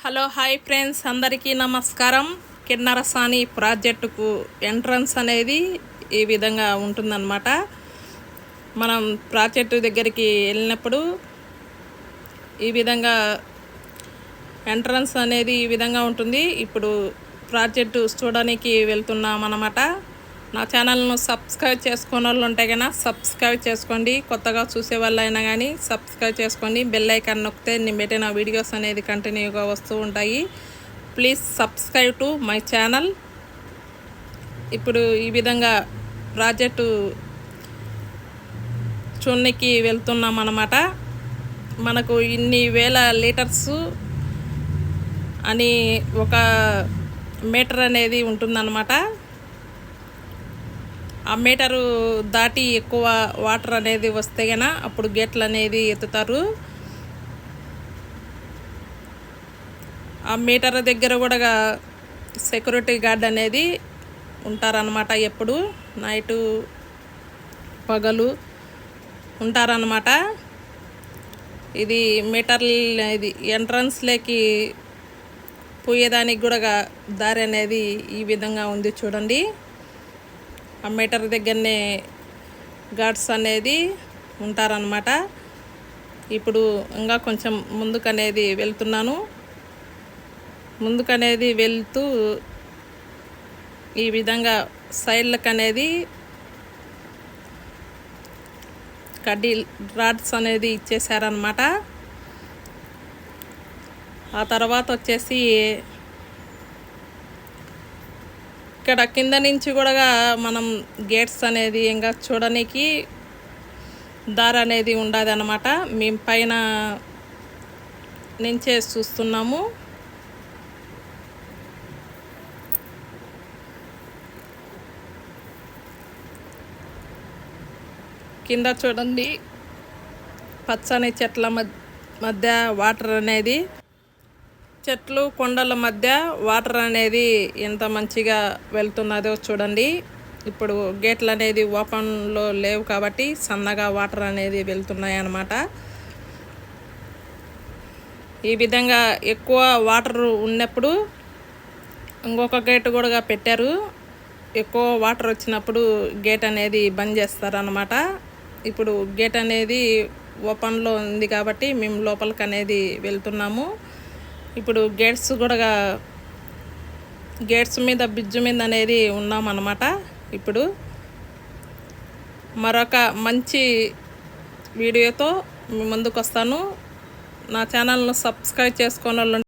Hello hi friends, అందరికీ నమస్కారం. కిన్నరసాని ప్రాజెక్టుకు ఎంట్రన్స్ అనేది ఈ విధంగా ఉంటుందన్నమాట. మనం ప్రాజెక్టు దగ్గరికి వెళ్ళినప్పుడు ఈ విధంగా ఎంట్రన్స్ అనేది ఈ విధంగా ఉంటుంది. ఇప్పుడు ప్రాజెక్టు చూడడానికి వెళ్తున్నాం అన్నమాట. నా ఛానల్ను సబ్స్క్రైబ్ చేసుకునే వాళ్ళు ఉంటే కన్నా సబ్స్క్రైబ్ చేసుకోండి. కొత్తగా చూసే వాళ్ళైనా కానీ సబ్స్క్రైబ్ చేసుకోండి. బెల్ ఐకాన్ నొక్కితే నేను పెట్టిన వీడియోస్ అనేది కంటిన్యూగా వస్తూ ఉంటాయి. Please subscribe to my channel. ఇప్పుడు ఈ విధంగా ప్రాజెక్టు చూడడానికి వెళ్తున్నాం అన్నమాట. మనకు ఇన్ని వేల లీటర్స్ అని ఒక మీటర్ అనేది ఉంటుందన్నమాట. ఆ మీటరు దాటి ఎక్కువ వాటర్ అనేది వస్తే కన్నా అప్పుడు గేట్లు అనేది ఎత్తుతారు. ఆ మీటర్ దగ్గర కూడా సెక్యూరిటీ గార్డ్ అనేది ఉంటారనమాట. ఎప్పుడు నైటు పగలు ఉంటారనమాట. ఇది మీటర్ ఇది ఎంట్రన్స్లోకి పోయేదానికి కూడా దారి అనేది ఈ విధంగా ఉంది చూడండి. ఆ మీటర్ దగ్గరనే గార్డ్స్ అనేది ఉంటారనమాట. ఇప్పుడు ఇంకా కొంచెం ముందుకనేది వెళ్తున్నాను. ముందుకనేది వెళ్తూ ఈ విధంగా సైడ్లకు అనేది కడ్డీ రాడ్స్ అనేది ఇచ్చేసారనమాట. ఆ తర్వాత వచ్చేసి ఇక్కడ కింద నుంచి కూడా మనం గేట్స్ అనేది ఇంకా చూడడానికి దారి అనేది ఉండదు అన్నమాట. మేము పైన నుంచే చూస్తున్నాము. కింద చూడండి, పచ్చని చెట్ల మధ్య వాటర్ అనేది, చెట్లు కొండల మధ్య వాటర్ అనేది ఎంత మంచిగా వెళ్తున్నదో చూడండి. ఇప్పుడు గేట్లు అనేది ఓపెన్లో లేవు కాబట్టి సన్నగా వాటర్ అనేది వెళ్తున్నాయి అన్నమాట. ఈ విధంగా ఎక్కువ వాటర్ ఉన్నప్పుడు ఇంకొక గేట్ కూడా పెట్టారు. ఎక్కువ వాటర్ వచ్చినప్పుడు గేట్ అనేది బంద్ చేస్తారన్నమాట. ఇప్పుడు గేట్ అనేది ఓపెన్లో ఉంది కాబట్టి మేము లోపలికి అనేది వెళ్తున్నాము. ఇప్పుడు గేట్స్ మీద బ్రిడ్జ్ మీద అనేది ఉన్నామన్నమాట. ఇప్పుడు మరొక మంచి వీడియోతో మీ ముందుకు వస్తాను. నా ఛానల్ను సబ్స్క్రైబ్ చేసుకునే వాళ్ళు